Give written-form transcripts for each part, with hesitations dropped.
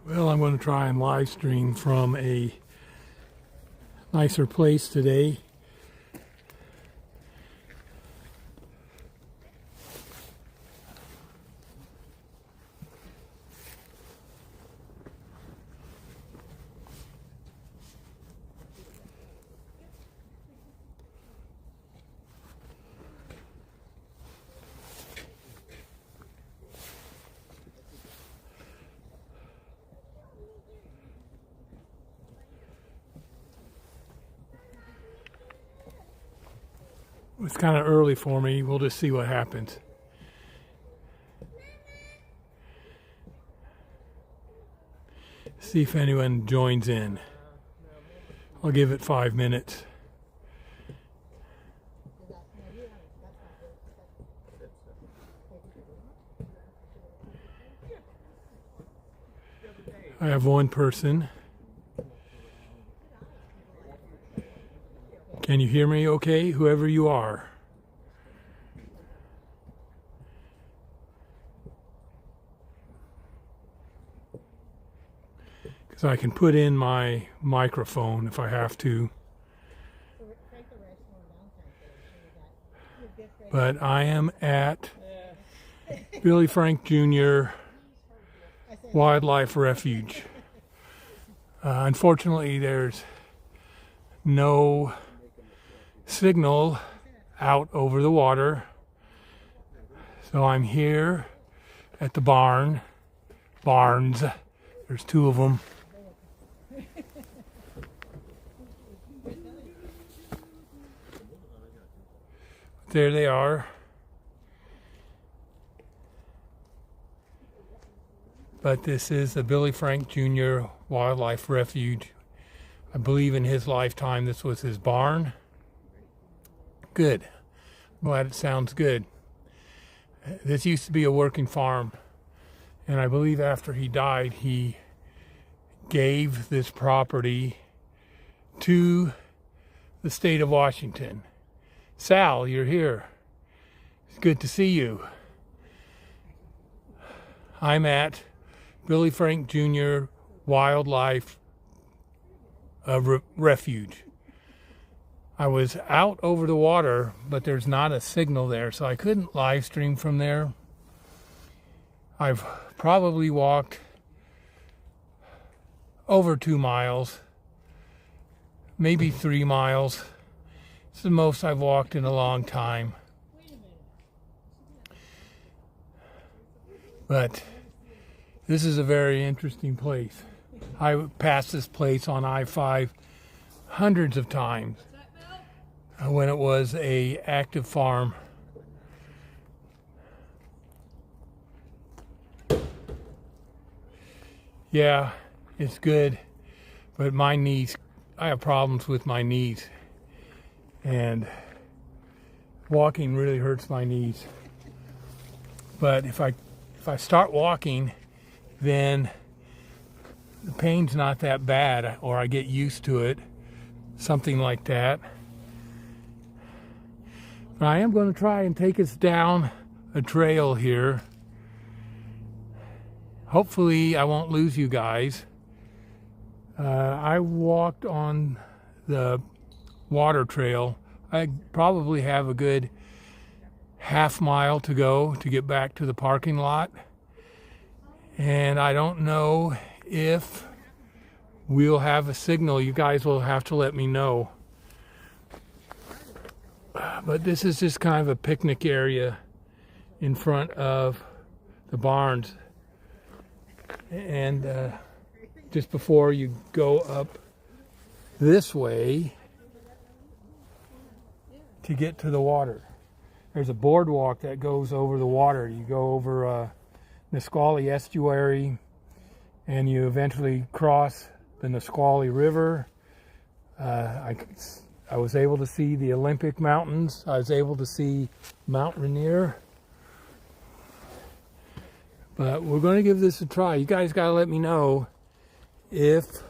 Well, I'm going to try and live stream from a nicer place today. It's kind of early for me. We'll just see what happens. See if anyone joins in. I'll give it 5 minutes. I have one person. Can you hear me okay, whoever you are? Because I can put in my microphone if I have to. But I am at Billy Frank Jr. Wildlife Refuge. Unfortunately, there's no signal out over the water, so I'm here at the barns. There's two of them. There they are. But this is the Billy Frank Jr. Wildlife Refuge. I believe in his lifetime this was his barn. Good. I'm glad it sounds good. This used to be a working farm, and I believe after he died, he gave this property to the state of Washington. Sal, you're here. It's good to see you. I'm at Billy Frank Jr. Wildlife Refuge. I was out over the water, but there's not a signal there, so I couldn't live stream from there. I've probably walked over 2 miles, maybe 3 miles. It's the most I've walked in a long time. But this is a very interesting place. I passed this place on I-5 hundreds of times when it was an active farm. Yeah, it's good, but my knees, I have problems with my knees, and walking really hurts my knees. But if I start walking, then the pain's not that bad, or I get used to it, something like that. But I am going to try and take us down a trail here. Hopefully I won't lose you guys. I walked on the water trail. I probably have a good half mile to go to get back to the parking lot. And I don't know if we'll have a signal. You guys will have to let me know. But this is just kind of a picnic area in front of the barns. And just before you go up this way to get to the water, there's a boardwalk that goes over the water. You go over Nisqually Estuary, and you eventually cross the Nisqually River. I was able to see the Olympic Mountains. I was able to see Mount Rainier. But we're going to give this a try. You guys got to let me know if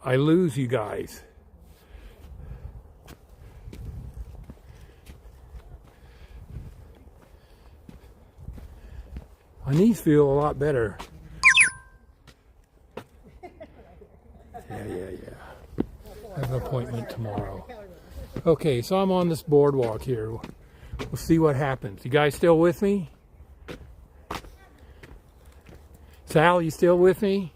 I lose you guys. My knees feel a lot better. I have an appointment tomorrow. Okay, so I'm on this boardwalk here. We'll see what happens. You guys still with me? Sal, you still with me?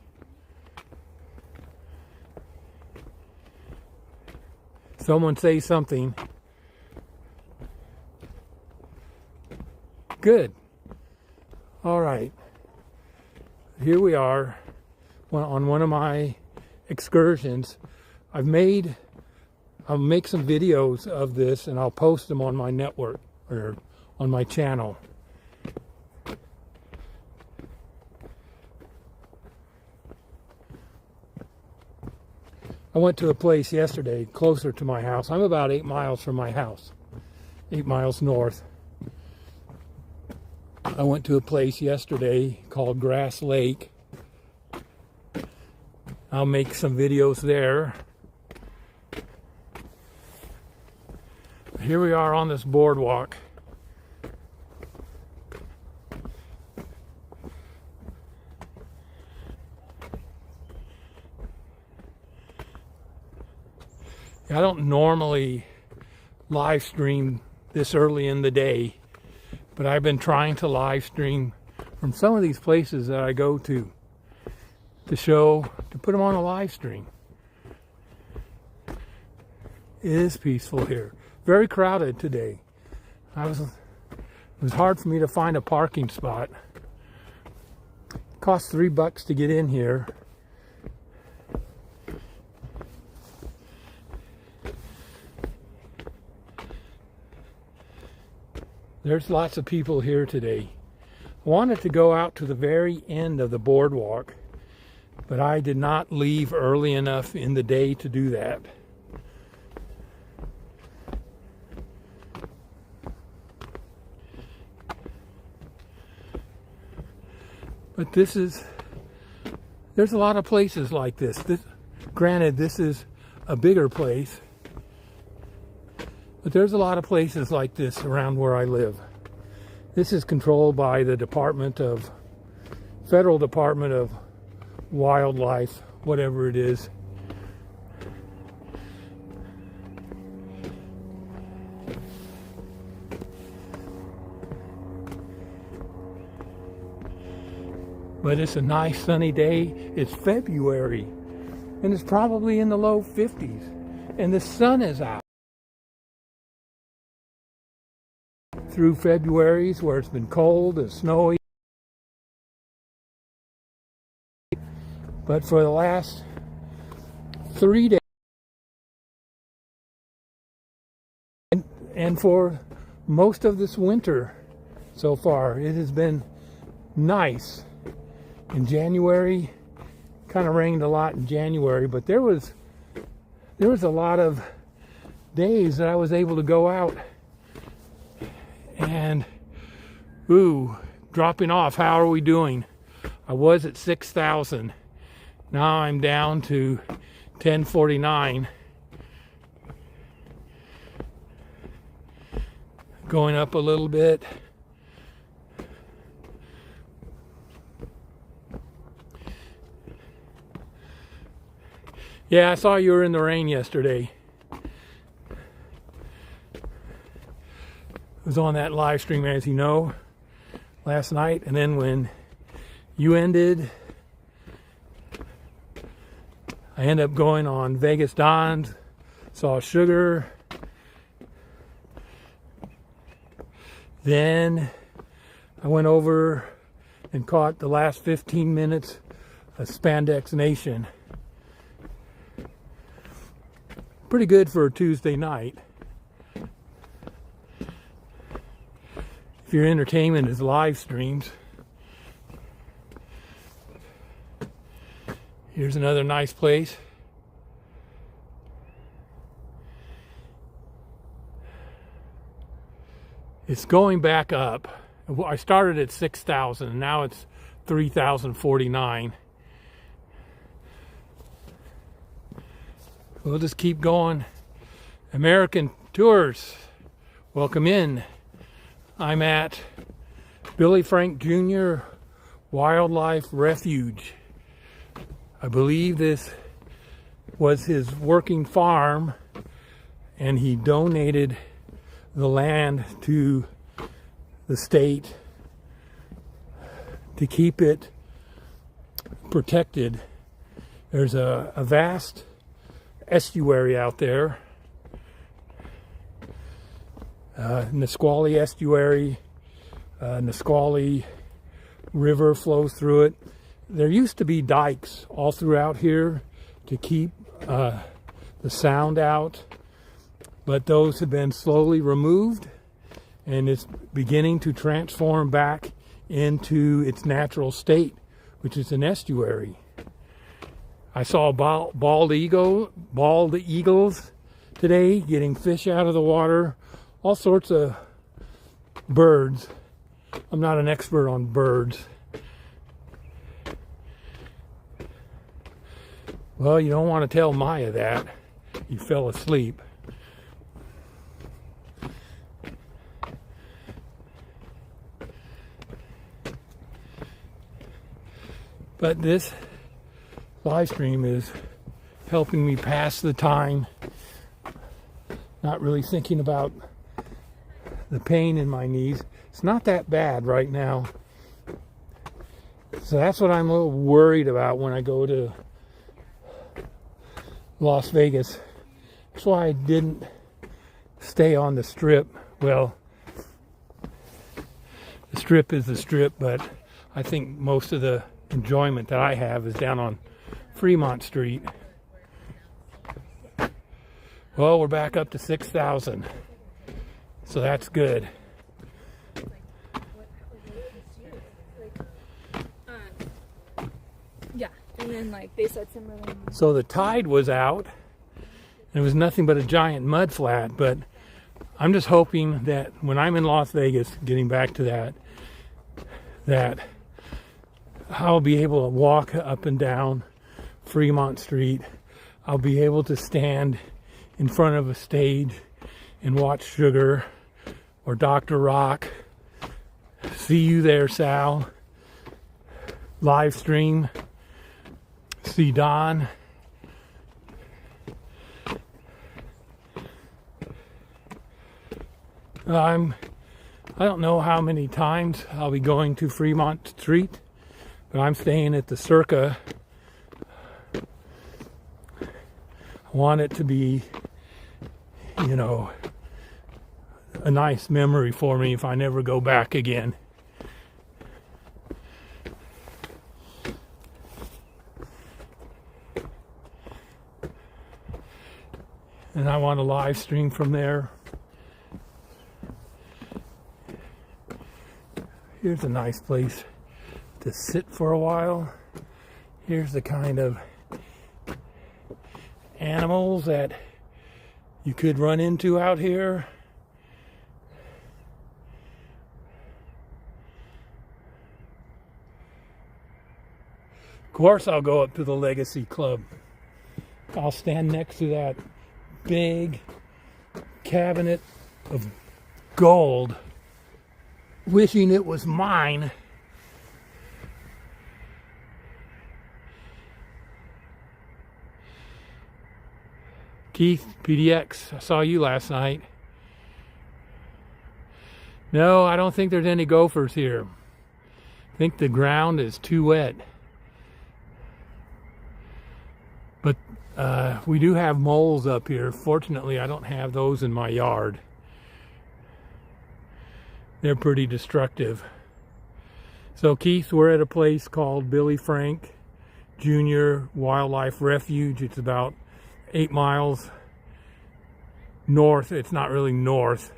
Someone say something. Good. All right. Here we are on one of my excursions. I'll make some videos of this and I'll post them on my network or on my channel. I went to a place yesterday closer to my house. I'm about 8 miles from my house, 8 miles north. I went to a place yesterday called Grass Lake. I'll make some videos there. Here we are on this boardwalk. I don't normally live stream this early in the day, but I've been trying to live stream from some of these places that I go to put them on a live stream. It is peaceful here. Very crowded today. It was hard for me to find a parking spot. It cost $3 to get in here. There's lots of people here today. I wanted to go out to the very end of the boardwalk, but I did not leave early enough in the day to do that. But there's a lot of places like this. Granted, this is a bigger place, but there's a lot of places like this around where I live. This is controlled by the Federal Department of Wildlife, whatever it is. But it's a nice sunny day. It's February, and it's probably in the low 50s, and the sun is out. Through February's where it's been cold and snowy. But for the last 3 days, and for most of this winter so far, it has been nice. In January, kind of rained a lot in January, but there was a lot of days that I was able to go out and dropping off. How are we doing? I was at 6,000. Now I'm down to 1049. Going up a little bit. Yeah, I saw you were in the rain yesterday. I was on that live stream, as you know, last night, and then when you ended, I ended up going on Vegas Dons, saw Sugar. Then I went over and caught the last 15 minutes of Spandex Nation. Pretty good for a Tuesday night. If your entertainment is live streams. Here's another nice place. It's going back up. I started at 6,000 and now it's 3,049. We'll just keep going. American Tours, welcome in. I'm at Billy Frank Jr. Wildlife Refuge. I believe this was his working farm, and he donated the land to the state to keep it protected. There's a vast estuary out there, Nisqually Estuary. Nisqually River flows through it. There used to be dikes all throughout here to keep the sound out, but those have been slowly removed, and it's beginning to transform back into its natural state, which is an estuary. I saw bald eagles today getting fish out of the water, all sorts of birds. I'm not an expert on birds. Well, you don't want to tell Maya that. You fell asleep. But this live stream is helping me pass the time, not really thinking about the pain in my knees. It's not that bad right now. So that's what I'm a little worried about when I go to Las Vegas. That's why I didn't stay on the Strip. Well, the Strip is the Strip, but I think most of the enjoyment that I have is down on Fremont Street. Well, we're back up to 6,000, so that's good. Yeah, and then like they said some really. So the tide was out, and it was nothing but a giant mud flat. But I'm just hoping that when I'm in Las Vegas, getting back to that I'll be able to walk up and down Fremont Street. I'll be able to stand in front of a stage and watch Sugar or Dr. Rock. See you there, Sal. Live stream. See Don. I don't know how many times I'll be going to Fremont Street, but I'm staying at the Circa. I want it to be, you know, a nice memory for me if I never go back again. And I want to live stream from there. Here's a nice place to sit for a while. Here's the kind of animals that you could run into out here. Of course, I'll go up to the Legacy Club. I'll stand next to that big cabinet of gold, wishing it was mine. Keith, PDX, I saw you last night. No, I don't think there's any gophers here. I think the ground is too wet. But we do have moles up here. Fortunately, I don't have those in my yard. They're pretty destructive. So Keith, we're at a place called Billy Frank Jr. Wildlife Refuge. It's about 8 miles north. It's not really north.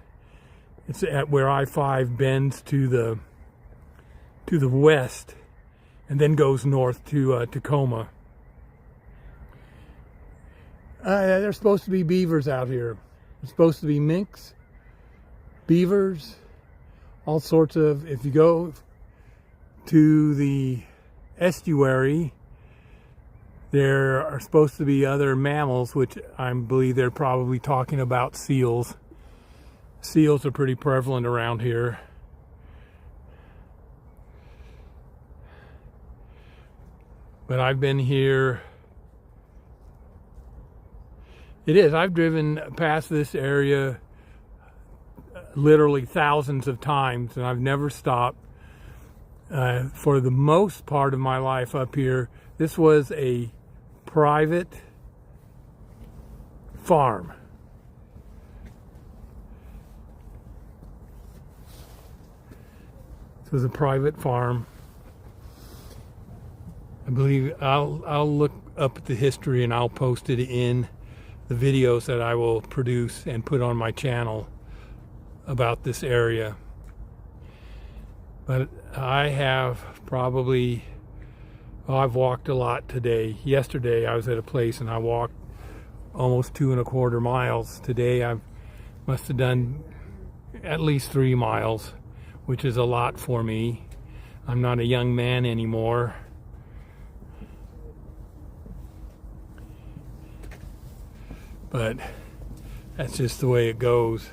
It's at where I-5 bends to the west and then goes north to Tacoma. There's supposed to be beavers out here. There's supposed to be minks, beavers, all sorts of. If you go to the estuary, there are supposed to be other mammals, which I believe they're probably talking about seals. Seals are pretty prevalent around here. But I've been here It is. I've driven past this area literally thousands of times, and I've never stopped. For the most part of my life up here, this was a private farm. This was a private farm. I believe I'll look up the history and I'll post it in the videos that I will produce and put on my channel about this area. But I have probably, I've walked a lot today. Yesterday I was at a place and I walked almost 2.25 miles. Today I must have done at least 3 miles, which is a lot for me. I'm not a young man anymore. But that's just the way it goes.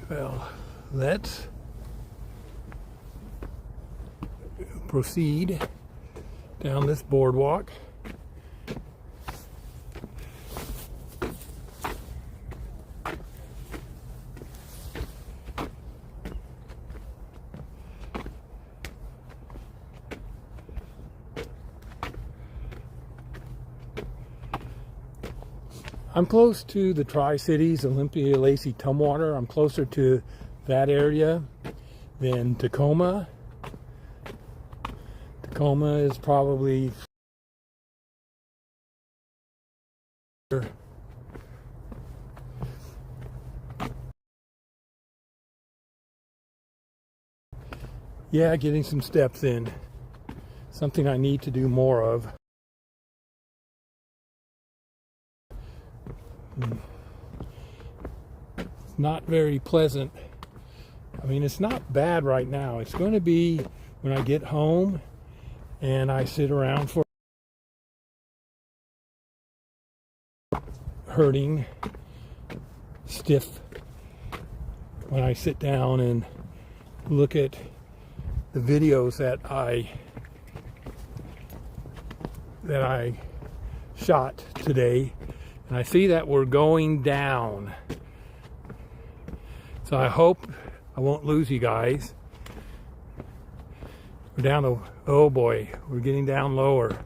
Well, let's proceed down this boardwalk. I'm close to the Tri-Cities, Olympia, Lacey, Tumwater. I'm closer to that area than Tacoma. Tacoma is probably getting some steps in. Something I need to do more of. It's not very pleasant. I mean, it's not bad right now. It's going to be when I get home and I sit around for hurting, stiff, when I sit down and look at the videos that I shot today. And I see that we're going down. So I hope I won't lose you guys. We're down to, oh boy, we're getting down lower.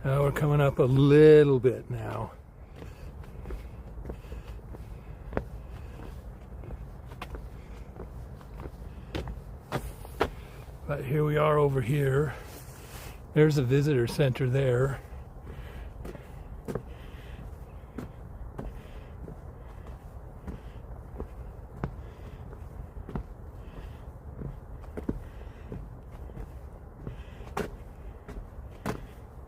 We're coming up a little bit now. But here we are over here. There's a visitor center there.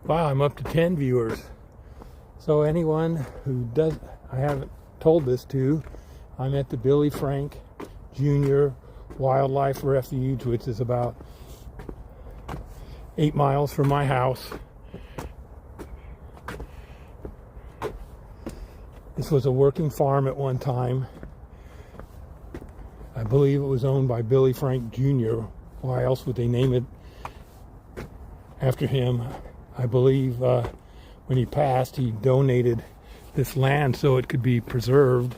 Wow, I'm up to 10 viewers. So anyone who does, I haven't told this to, I'm at the Billy Frank Jr. Wildlife Refuge, which is about 8 miles from my house. This was a working farm at one time. I believe it was owned by Billy Frank Jr. Why else would they name it after him? I believe when he passed, he donated this land so it could be preserved.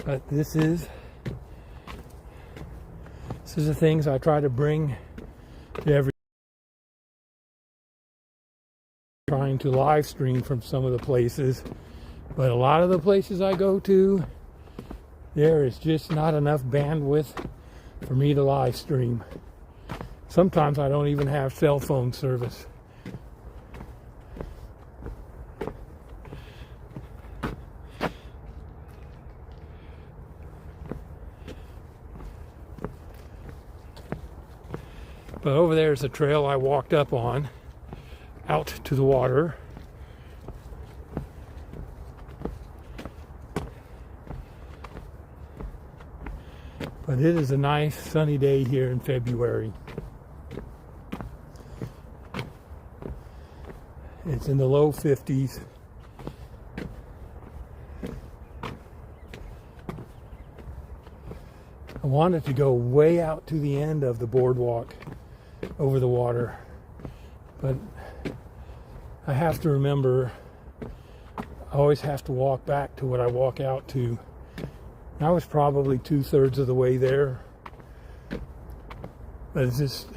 But this is the things I try to bring to every, trying to live stream from some of the places, but a lot of the places I go to, there is just not enough bandwidth for me to live stream. Sometimes I don't even have cell phone service. But over there is a trail I walked up on out to the water. But it is a nice sunny day here in February. It's in the low 50s. I wanted to go way out to the end of the boardwalk over the water, but I have to remember I always have to walk back to what I walk out to. I was probably 2/3 of the way there, but it's just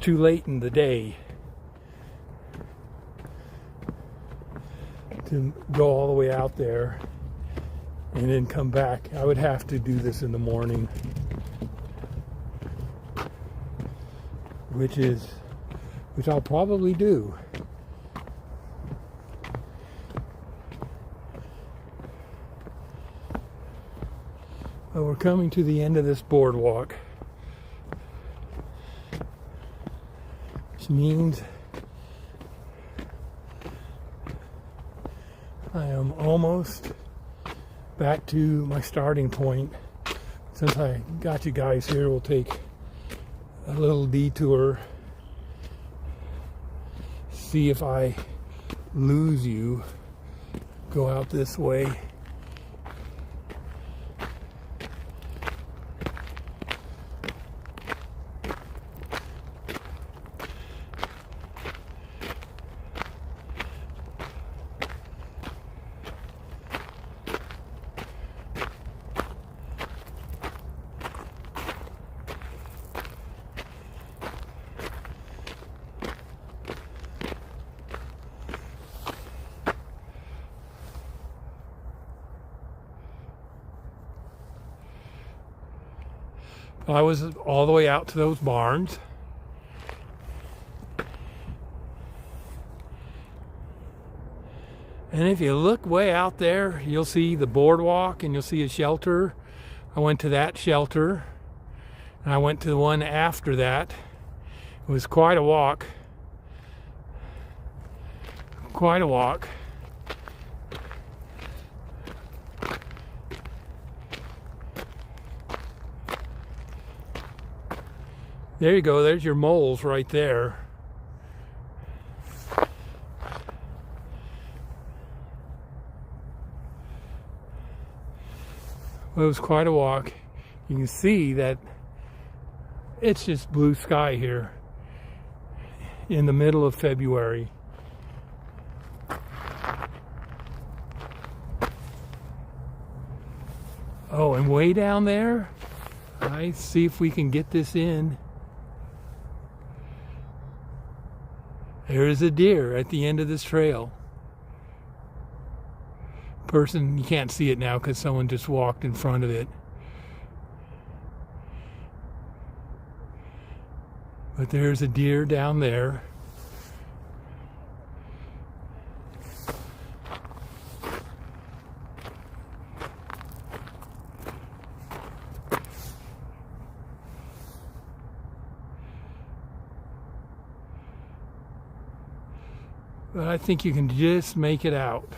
too late in the day to go all the way out there and then come back. I would have to do this in the morning, which I'll probably do. But we're coming to the end of this boardwalk, which means I am almost back to my starting point. Since I got you guys here, we'll take a little detour, see if I lose you. Go out this way. I was all the way out to those barns. And if you look way out there, you'll see the boardwalk and you'll see a shelter. I went to that shelter, and I went to the one after that. It was quite a walk. Quite a walk. There you go, there's your moles right there. Well, it was quite a walk. You can see that it's just blue sky here in the middle of February. Oh, and way down there, I see if we can get this in. There is a deer at the end of this trail. You can't see it now because someone just walked in front of it. But there's a deer down there. But I think you can just make it out.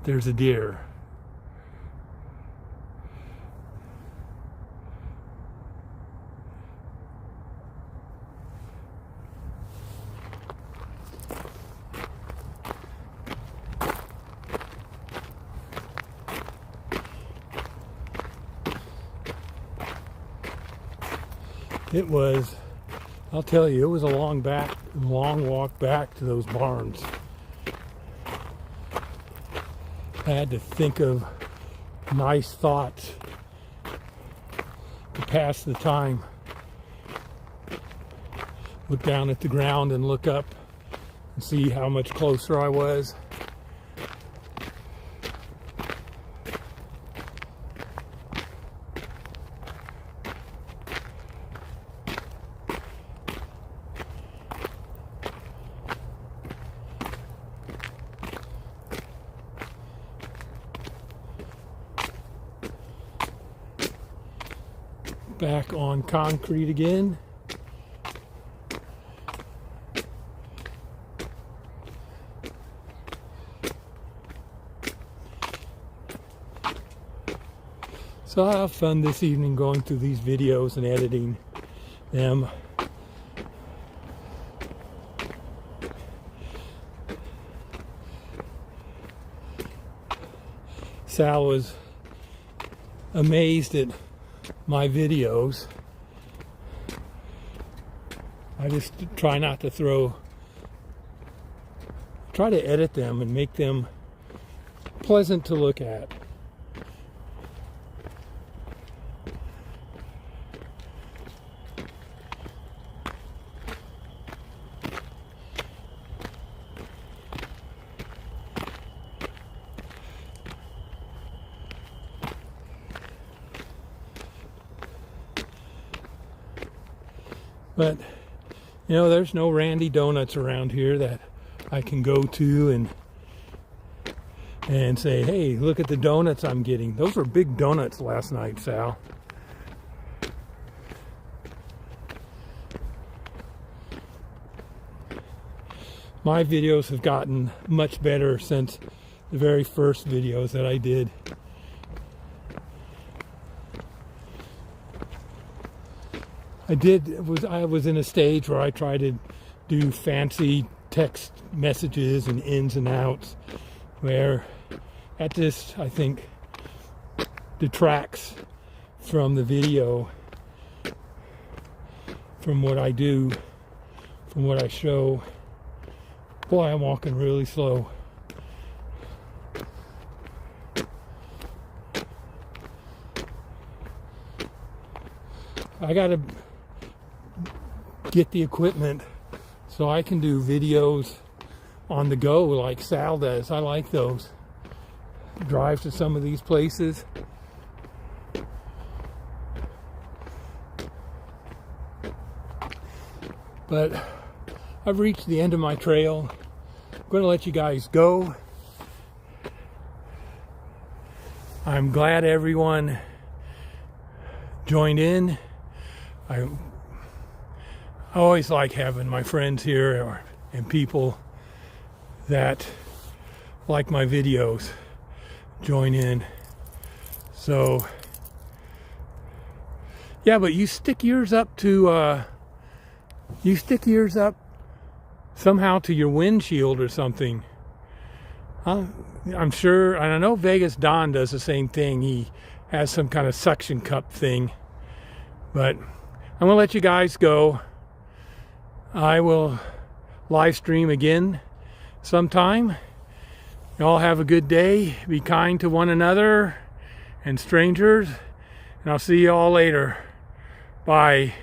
There's a deer. It was, I'll tell you, it was a long walk back to those barns. I had to think of nice thoughts to pass the time. Look down at the ground and look up and see how much closer I was. Back on concrete again. So I have fun this evening going through these videos and editing them. Sal was amazed at my videos. I just try not to try to edit them and make them pleasant to look at. But, you know, there's no Randy Donuts around here that I can go to and say, hey, look at the donuts I'm getting. Those were big donuts last night, Sal. My videos have gotten much better since the very first videos that I did. I was in a stage where I tried to do fancy text messages and ins and outs, where that just, I think, detracts from the video, from what I do, from what I show. Boy, I'm walking really slow. I gotta get the equipment so I can do videos on the go like Sal does. I like those. Drive to some of these places. But I've reached the end of my trail. I'm going to let you guys go. I'm glad everyone joined in. I always like having my friends here and people that like my videos join in. So yeah, but you stick yours up somehow to your windshield or something. I'm sure, and I know Vegas Don does the same thing. He has some kind of suction cup thing. But I'm going to let you guys go. I will live stream again sometime. Y'all have a good day. Be kind to one another and strangers. And I'll see you all later. Bye.